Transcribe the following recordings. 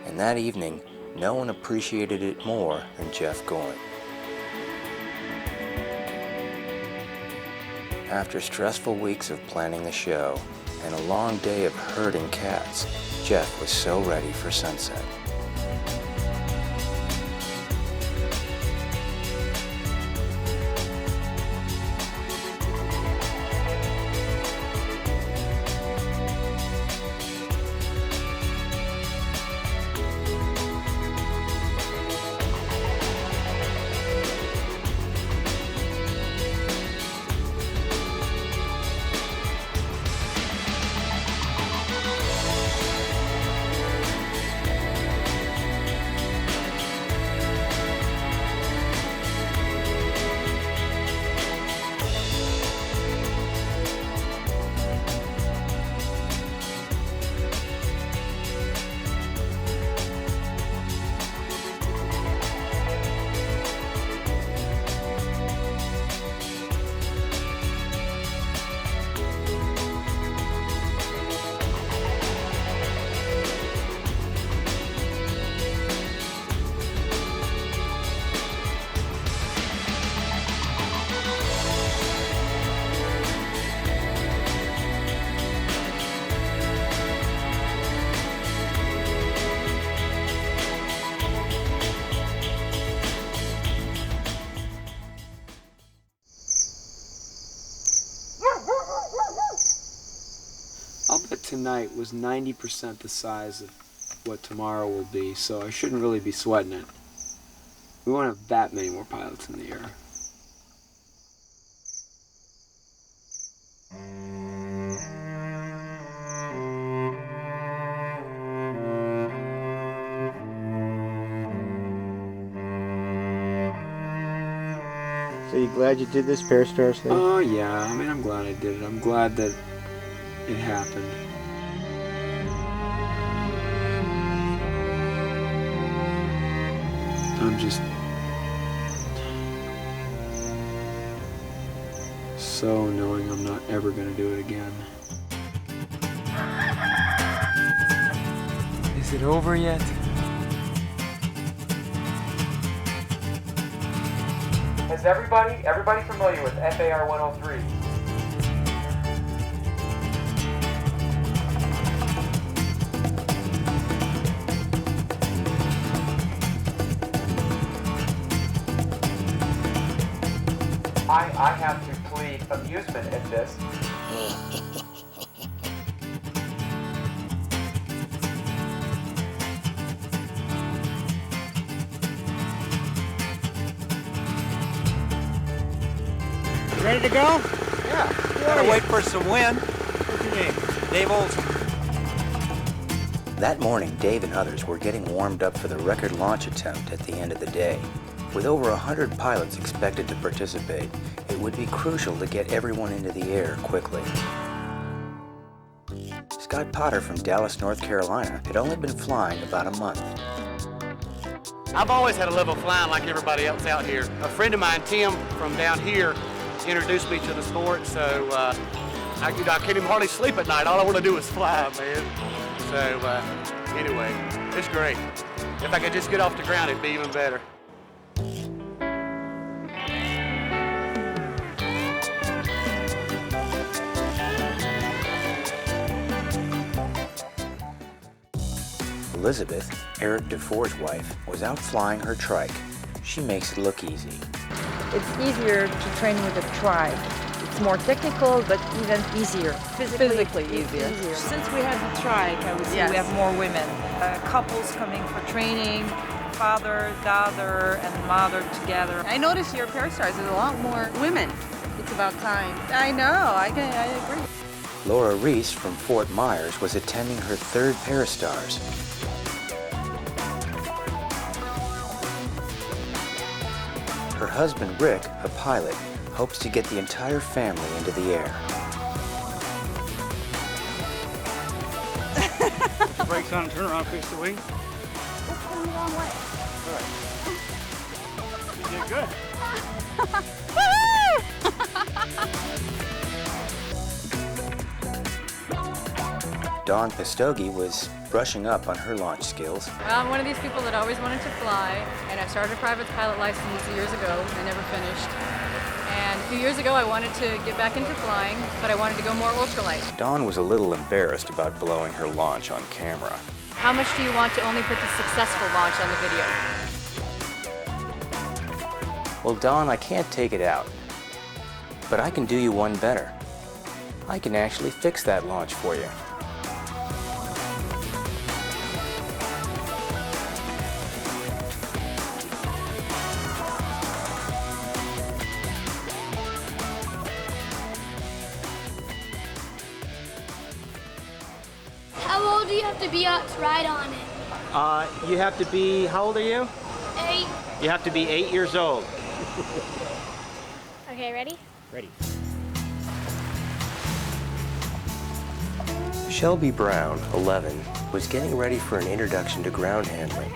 And that evening, no one appreciated it more than Jeff Goin. After stressful weeks of planning the show and a long day of herding cats, Jeff was so ready for sunset. I'll bet tonight was 90% the size of what tomorrow will be, so I shouldn't really be sweating it. We won't have that many more pilots in the air. So you glad you did this Pair Stars thing? Oh yeah, I mean, I'm glad I did it. I'm glad that it happened. I'm just so knowing I'm not ever gonna do it again. Is it over yet? Is everybody familiar with FAR 103? I have to plead amusement at this. Ready to go? Yeah. Gotta wait for some wind. What's your name? Dave Olson. That morning, Dave and others were getting warmed up for the record launch attempt at the end of the day. With over 100 pilots expected to participate, it would be crucial to get everyone into the air quickly. Scott Potter from Dallas, North Carolina had only been flying about a month. I've always had a love of flying like everybody else out here. A friend of mine, Tim, from down here, introduced me to the sport, so I can't even hardly sleep at night. All I want to do is fly, man. So anyway, it's great. If I could just get off the ground, it'd be even better. Elizabeth, Eric DeFore's wife, was out flying her trike. She makes it look easy. It's easier to train with a trike. It's more technical, but even easier. Physically easier. Since we have the trike, I would say we have more women. Couples coming for training, father, daughter, and mother together. I noticed your Pair Stars is a lot more women. It's about time. I know, I agree. Laura Reese from Fort Myers was attending her third Pair Stars. Her husband, Rick, a pilot, hopes to get the entire family into the air. Put the brakes on and turn around, face the wing. It's going the wrong way. You did good. Dawn Pistogi was brushing up on her launch skills. Well, I'm one of these people that always wanted to fly, and I started a private pilot license years ago. I never finished. And a few years ago, I wanted to get back into flying, but I wanted to go more ultralight. Dawn was a little embarrassed about blowing her launch on camera. How much do you want to only put the successful launch on the video? Well, Dawn, I can't take it out, but I can do you one better. I can actually fix that launch for you. How old do you have to be to ride on it? You have to be, how old are you? 8. You have to be 8 years old. Okay, ready? Ready. Shelby Brown, 11, was getting ready for an introduction to ground handling.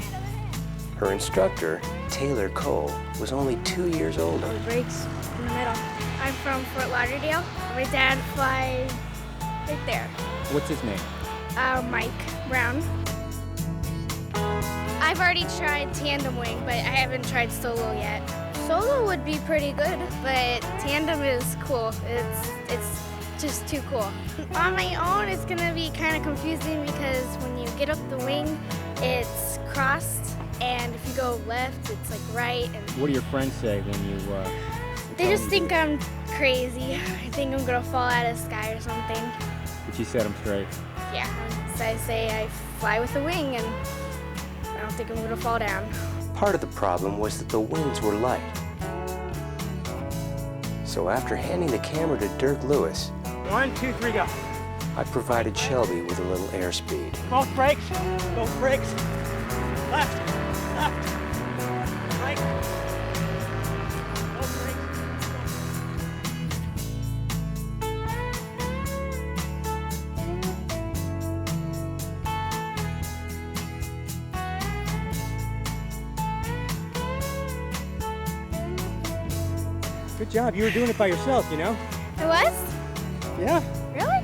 Her instructor, Taylor Cole, was only 2 years older. Brakes in the middle. I'm from Fort Lauderdale. My dad flies right there. What's his name? Mike Brown. I've already tried tandem wing, but I haven't tried solo yet. Solo would be pretty good, but tandem is cool. It's just too cool. On my own, it's gonna be kind of confusing because when you get up the wing, it's crossed, and if you go left, it's like right. And What do your friends say when you, they just think I'm crazy. I think I'm gonna fall out of the sky or something. but you set them straight? Yeah, so I say I fly with a wing, and I don't think I'm gonna fall down. Part of the problem was that the winds were light. So after handing the camera to Dirk Lewis, 1, 2, 3, go. I provided Shelby with a little airspeed. Both brakes, left, left, right, both brakes. Good job, you were doing it by yourself, you know? I was? Yeah. Really?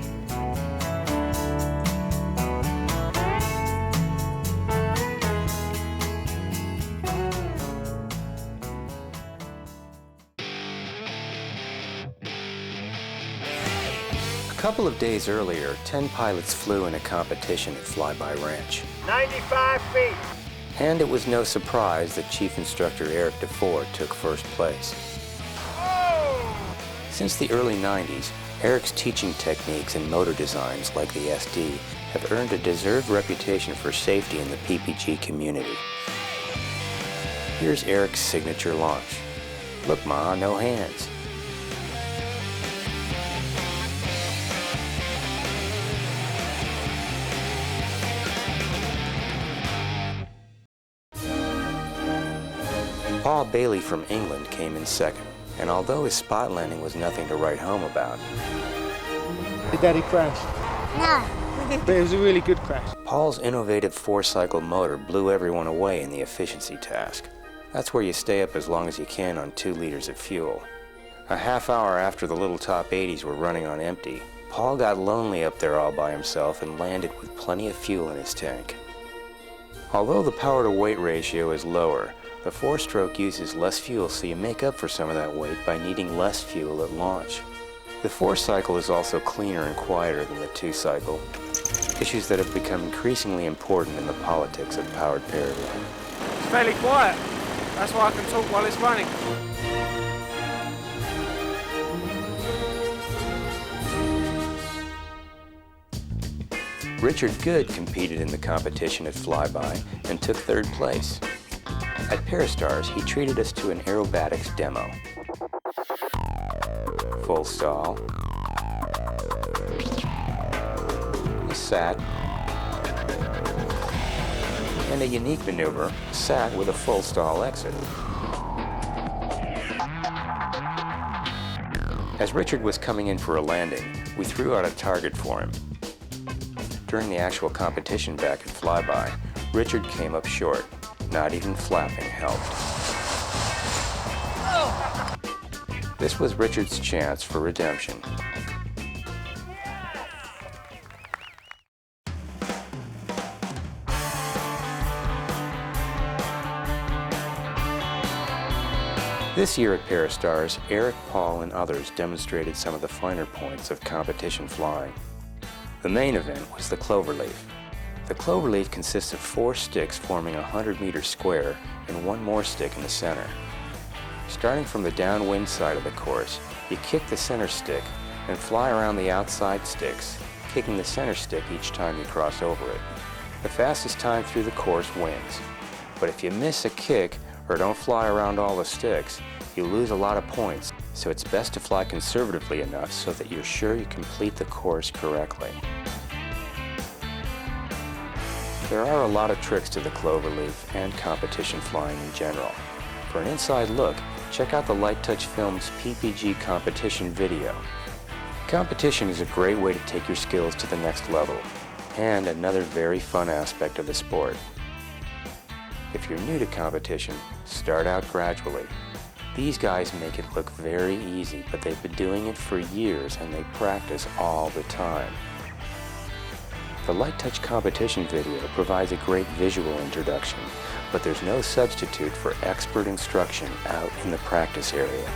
A couple of days earlier, 10 pilots flew in a competition at Flyby Ranch. 95 feet. And it was no surprise that Chief Instructor Eric DeFore took first place. Since the early 90s, Eric's teaching techniques and motor designs like the SD have earned a deserved reputation for safety in the PPG community. Here's Eric's signature launch. Look, Ma, no hands. Paul Bailey from England came in second, and although his spot landing was nothing to write home about, Did Daddy crash? No. But it was a really good crash. Paul's innovative four-cycle motor blew everyone away in the efficiency task. That's where you stay up as long as you can on 2 liters of fuel. A half hour after the little top 80s were running on empty, Paul got lonely up there all by himself and landed with plenty of fuel in his tank. Although the power-to-weight ratio is lower, the 4-stroke uses less fuel, so you make up for some of that weight by needing less fuel at launch. The 4-cycle is also cleaner and quieter than the 2-cycle, issues that have become increasingly important in the politics of powered parity. It's fairly quiet. That's why I can talk while it's running. Richard Good competed in the competition at Flyby and took 3rd place. At Parastars, he treated us to an aerobatics demo. Full stall. A sat. And a unique maneuver, sat with a full stall exit. As Richard was coming in for a landing, we threw out a target for him. During the actual competition back at Flyby, Richard came up short. Not even flapping helped. This was Richard's chance for redemption. This year at Parastars, Eric, Paul, and others demonstrated some of the finer points of competition flying. The main event was the cloverleaf. The cloverleaf consists of 4 sticks forming a 100-meter square and 1 more stick in the center. Starting from the downwind side of the course, you kick the center stick and fly around the outside sticks, kicking the center stick each time you cross over it. The fastest time through the course wins. But if you miss a kick or don't fly around all the sticks, you lose a lot of points, so it's best to fly conservatively enough so that you're sure you complete the course correctly. There are a lot of tricks to the cloverleaf and competition flying in general. For an inside look, check out the Light Touch Films PPG competition video. Competition is a great way to take your skills to the next level, and another very fun aspect of the sport. If you're new to competition, start out gradually. These guys make it look very easy, but they've been doing it for years and they practice all the time. The Light Touch competition video provides a great visual introduction, but there's no substitute for expert instruction out in the practice area.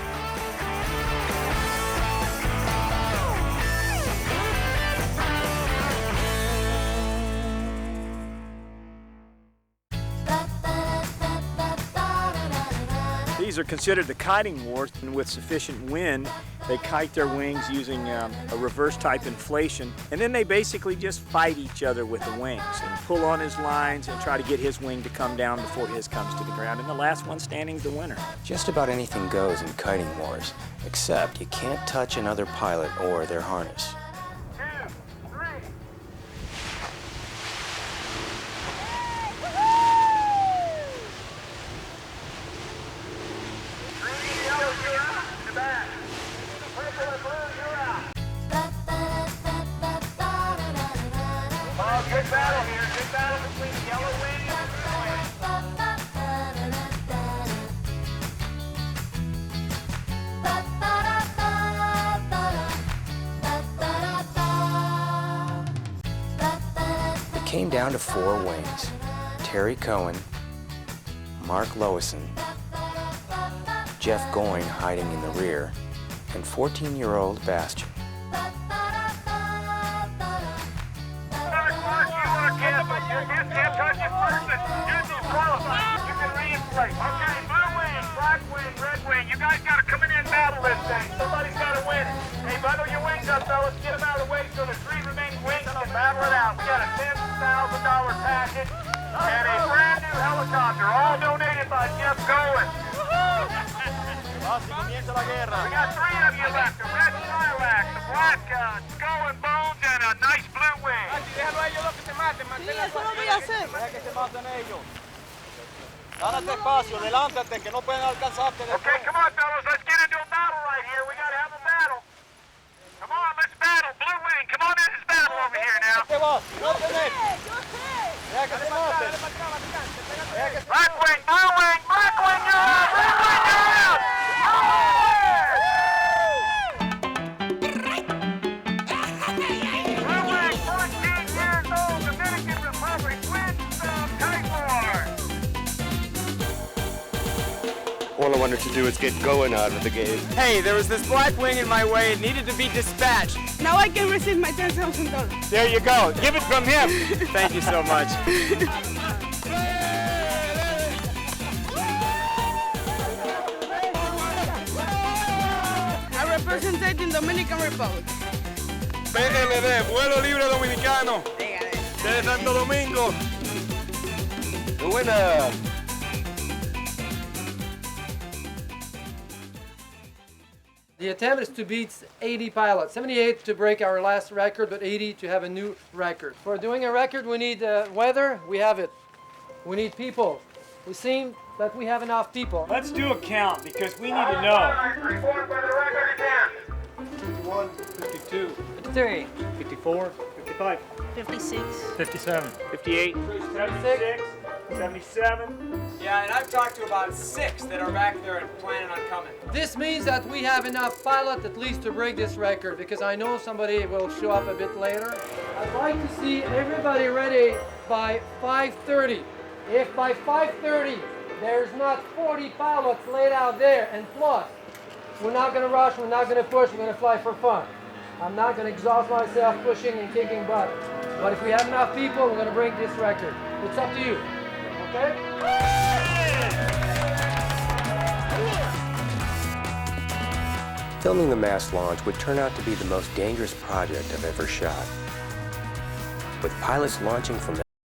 These are considered the kiting wars, and with sufficient wind, they kite their wings using a reverse type inflation, and then they basically just fight each other with the wings and pull on his lines and try to get his wing to come down before his comes to the ground, and the last one standing is the winner. Just about anything goes in kiting wars, except you can't touch another pilot or their harness. Good battle here. Good battle between Yellow Wing and Blue It came down to 4 wings: Terry Cohen, Mark Lowison, Jeff Goyne hiding in the rear, and 14-year-old Bastian. Can't touch it first. Use these qualifiers. You can reinflate. Okay, blue wing, black wing, red wing. You guys got to come in and battle this thing. Somebody's got to win it. Hey, bundle your wings up, fellas. Get them out of the way so the 3 remaining wings can battle it out. We got a $10,000 package and a brand new helicopter, all donated by Jeff Gowen. We got 3 of you left: the red Lilac, the black Skull and Bones, and a nice blue wing. Sí, eso lo voy a hacer. Okay, come on, fellas. Let's get into a battle right here. We got to have a battle. Come on, let's battle. Blue wing, come on in this battle over here now. Black wing, blue wing, black wing, you're out! Red wing, you're out! Blue wing, 14 years old, Dominican Republic, wins kite war. All I wanted to do is get going on with the game. Hey, there was this black wing in my way. It needed to be dispatched. Now I can receive my $10,000. There you go. Give it from him. Thank you so much. I represent the Dominican Republic. PLD, Vuelo Libre Dominicano. De Santo Domingo. The winner. The attempt is to beat 80 pilots. 78 to break our last record, but 80 to have a new record. For doing a record, we need weather. We have it. We need people. We seem that we have enough people. Let's do a count because we need to know. Report for the record again. 51, 52, 53, 54, 55, 56. 57, 58, 76, 77. Yeah, and I've talked to about 6 that are back there and planning on coming. This means that we have enough pilots at least to break this record, because I know somebody will show up a bit later. I'd like to see everybody ready by 5:30. If by 5:30 There's not 40 pilots laid out there, and plus, we're not going to rush, we're not going to push, we're going to fly for fun. I'm not going to exhaust myself pushing and kicking butt. But if we have enough people, we're going to break this record. It's up to you, okay? Filming the mass launch would turn out to be the most dangerous project I've ever shot. With pilots launching from